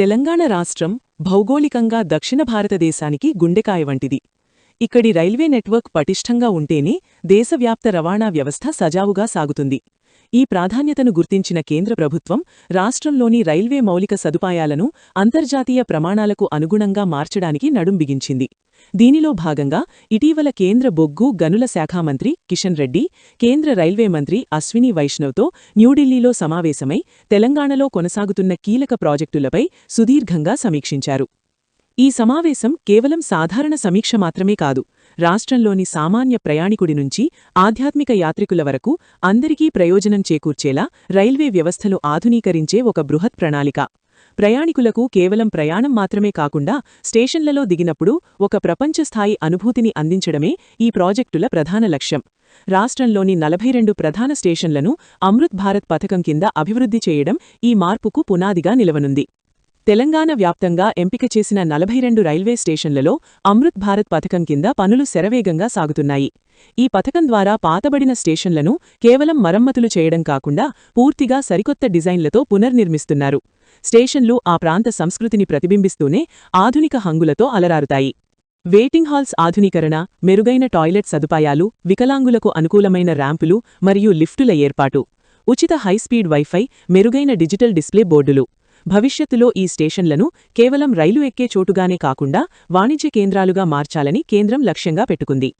తెలంగాణ రాష్ట్రం భౌగోళికంగా దక్షిణ భారతదేశానికి గుండెకాయ వంటిది. ఇక్కడి రైల్వే నెట్వర్క్ పటిష్టంగా ఉంటేనే దేశవ్యాప్త రవాణా వ్యవస్థ సజావుగా సాగుతుంది. ఈ ప్రాధాన్యతను గుర్తించిన కేంద్ర ప్రభుత్వం రాష్ట్రంలోని రైల్వే మౌలిక సదుపాయాలను అంతర్జాతీయ ప్రమాణాలకు అనుగుణంగా మార్చడానికి నడుం బిగించింది. దీనిలో భాగంగా ఇటీవల కేంద్ర బొగ్గు గనుల శాఖ మంత్రి కిషన్ రెడ్డి, కేంద్ర రైల్వే మంత్రి అశ్విని వైష్ణవ్తో న్యూఢిల్లీలో సమావేశమై తెలంగాణలో కొనసాగుతున్న కీలక ప్రాజెక్టులపై సుదీర్ఘంగా సమీక్షించారు. ఈ సమావేశం కేవలం సాధారణ సమీక్ష మాత్రమే కాదు, రాష్ట్రంలోని సామాన్య ప్రయాణికుడి నుంచి ఆధ్యాత్మిక యాత్రికుల వరకు అందరికీ ప్రయోజనం చేకూర్చేలా రైల్వే వ్యవస్థను ఆధునీకరించే ఒక బృహత్ ప్రణాళిక. ప్రయాణికులకు కేవలం ప్రయాణం మాత్రమే కాకుండా స్టేషన్లలో దిగినప్పుడు ఒక ప్రపంచస్థాయి అనుభూతిని అందించడమే ఈ ప్రాజెక్టుల ప్రధాన లక్ష్యం. రాష్ట్రంలోని 42 ప్రధాన స్టేషన్లను అమృత్ భారత్ పథకం కింద అభివృద్ధి చేయడం ఈ మార్పుకు పునాదిగా నిలవనుంది. తెలంగాణ వ్యాప్తంగా ఎంపిక చేసిన 42 రైల్వే స్టేషన్లలో అమృత్ భారత్ పథకం కింద పనులు శరవేగంగా సాగుతున్నాయి. ఈ పథకం ద్వారా పాతబడిన స్టేషన్లను కేవలం మరమ్మతులు చేయడం కాకుండా పూర్తిగా సరికొత్త డిజైన్లతో పునర్నిర్మిస్తున్నారు. స్టేషన్లు ఆ ప్రాంత సంస్కృతిని ప్రతిబింబిస్తూనే ఆధునిక హంగులతో అలరారుతాయి. వెయిటింగ్ హాల్స్ ఆధునీకరణ, మెరుగైన టాయిలెట్ సదుపాయాలు, వికలాంగులకు అనుకూలమైన ర్యాంపులు మరియు లిఫ్టుల ఏర్పాటు, ఉచిత హైస్పీడ్ వైఫై, మెరుగైన డిజిటల్ డిస్ప్లే బోర్డులు. భవిష్యత్తులో ఈ స్టేషన్లను కేవలం రైలు ఎక్కే చోటుగానే కాకుండా వాణిజ్య కేంద్రాలుగా మార్చాలని కేంద్రం లక్ష్యంగా పెట్టుకుంది.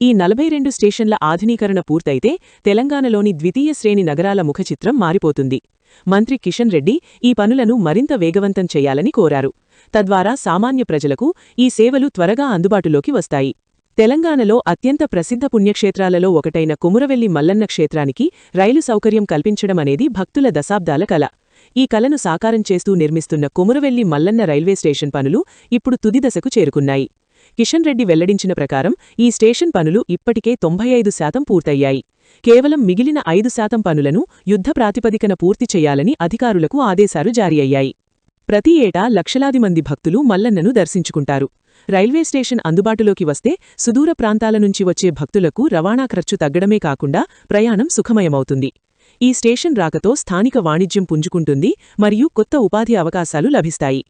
ఈ 42 స్టేషన్ల ఆధునీకరణ పూర్తయితే తెలంగాణలోని ద్వితీయ శ్రేణి నగరాల ముఖచిత్రం మారిపోతుంది. మంత్రి కిషన్ రెడ్డి ఈ పనులను మరింత వేగవంతం చేయాలని కోరారు. తద్వారా సామాన్య ప్రజలకు ఈ సేవలు త్వరగా అందుబాటులోకి వస్తాయి. తెలంగాణలో అత్యంత ప్రసిద్ధ పుణ్యక్షేత్రాలలో ఒకటైన కొమురవెల్లి మల్లన్న క్షేత్రానికి రైలు సౌకర్యం కల్పించడమనేది భక్తుల దశాబ్దాల కల. ఈ కలను సాకారం చేస్తూ నిర్మిస్తున్న కొమురవెల్లి మల్లన్న రైల్వే స్టేషన్ పనులు ఇప్పుడు తుది దశకు చేరుకున్నాయి. కిషన్ రెడ్డి వెల్లడించిన ప్రకారం ఈ స్టేషన్ పనులు ఇప్పటికే 95% పూర్తయ్యాయి. కేవలం మిగిలిన 5% పనులను యుద్ధ ప్రాతిపదికన పూర్తి చేయాలని అధికారులకు ఆదేశాలు జారీ అయ్యాయి. ప్రతి ఏటా లక్షలాది మంది భక్తులు మల్లన్నను దర్శించుకుంటారు. రైల్వే స్టేషన్ అందుబాటులోకి వస్తే సుదూర ప్రాంతాల నుంచి వచ్చే భక్తులకు రవాణా ఖర్చు తగ్గడమే కాకుండా ప్రయాణం సుఖమయమవుతుంది. ఈ స్టేషన్ రాకతో స్థానిక వాణిజ్యం పుంజుకుంటుంది మరియు కొత్త ఉపాధి అవకాశాలు లభిస్తాయి.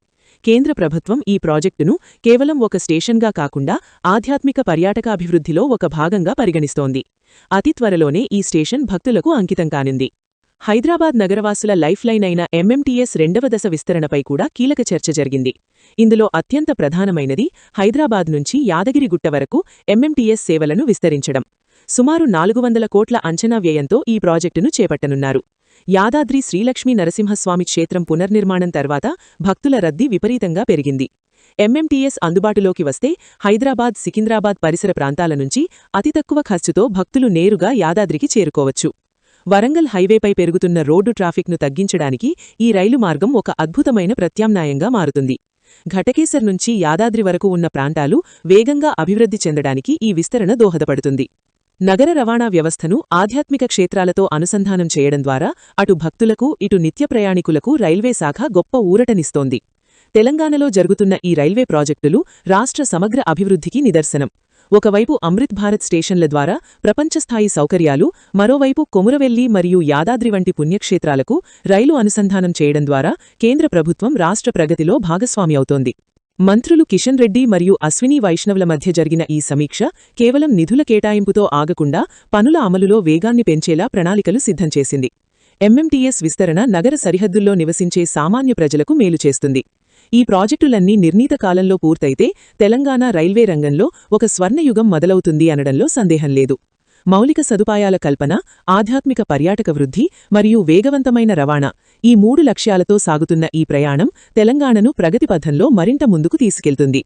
కేంద్ర ప్రభుత్వం ఈ ప్రాజెక్టును కేవలం ఒక స్టేషన్గా కాకుండా ఆధ్యాత్మిక పర్యాటకాభివృద్ధిలో ఒక భాగంగా పరిగణిస్తోంది. అతి త్వరలోనే ఈ స్టేషన్ భక్తులకు అంకితం కానుంది. హైదరాబాద్ నగరవాసుల లైఫ్ లైన్ అయిన ఎంఎంటీఎస్ 2వ దశ విస్తరణపై కూడా కీలక చర్చ జరిగింది. ఇందులో అత్యంత ప్రధానమైనది హైదరాబాద్ నుంచి యాదగిరిగుట్ట వరకు ఎంఎంటీఎస్ సేవలను విస్తరించడం. సుమారు 400 కోట్ల అంచనా వ్యయంతో ఈ ప్రాజెక్టును చేపట్టనున్నారు. యాదాద్రి శ్రీలక్ష్మీ నరసింహస్వామి క్షేత్రం పునర్నిర్మాణం తర్వాత భక్తుల రద్దీ విపరీతంగా పెరిగింది. ఎంఎంటీఎస్ అందుబాటులోకి వస్తే హైదరాబాద్, సికింద్రాబాద్ పరిసర ప్రాంతాల నుంచి అతి తక్కువ ఖర్చుతో భక్తులు నేరుగా యాదాద్రికి చేరుకోవచ్చు. వరంగల్ హైవేపై పెరుగుతున్న రోడ్డు ట్రాఫిక్ను తగ్గించడానికి ఈ రైలు మార్గం ఒక అద్భుతమైన ప్రత్యామ్నాయంగా మారుతుంది. ఘటకేసర్ నుంచి యాదాద్రి వరకు ఉన్న ప్రాంతాలు వేగంగా అభివృద్ధి చెందడానికి ఈ విస్తరణ దోహదపడుతుంది. నగర రవాణా వ్యవస్థను ఆధ్యాత్మిక క్షేత్రాలతో అనుసంధానం చేయడం ద్వారా అటు భక్తులకు, ఇటు నిత్య ప్రయాణికులకు రైల్వే శాఖ గొప్ప ఊరటనిస్తోంది. తెలంగాణలో జరుగుతున్న ఈ రైల్వే ప్రాజెక్టులు రాష్ట్ర సమగ్ర అభివృద్ధికి నిదర్శనం. ఒకవైపు అమృత్ భారత్ స్టేషన్ల ద్వారా ప్రపంచస్థాయి సౌకర్యాలు, మరోవైపు కొమురవెల్లి మరియు యాదాద్రి వంటి పుణ్యక్షేత్రాలకు రైలు అనుసంధానం చేయడం ద్వారా కేంద్ర ప్రభుత్వం రాష్ట్ర ప్రగతిలో భాగస్వామి అవుతోంది. మంత్రులు కిషన్ రెడ్డి మరియు అశ్విని వైష్ణవ్ల మధ్య జరిగిన ఈ సమీక్ష కేవలం నిధుల కేటాయింపుతో ఆగకుండా పనుల అమలులో వేగాన్ని పెంచేలా ప్రణాళికలు సిద్ధం చేసింది. ఎంఎంటీఎస్ విస్తరణ నగర సరిహద్దుల్లో నివసించే సామాన్య ప్రజలకు మేలు చేస్తుంది. ఈ ప్రాజెక్టులన్నీ నిర్ణీత కాలంలో పూర్తయితే తెలంగాణ రైల్వే రంగంలో ఒక స్వర్ణయుగం మొదలవుతుంది అనడంలో సందేహం లేదు. మౌలిక సదుపాయాల కల్పన, ఆధ్యాత్మిక పర్యాటక వృద్ధి మరియు వేగవంతమైన రవాణా, ఈ 3 లక్ష్యాలతో సాగుతున్న ఈ ప్రయాణం తెలంగాణను ప్రగతిపథంలో మరింత ముందుకు తీసుకెళ్తుంది.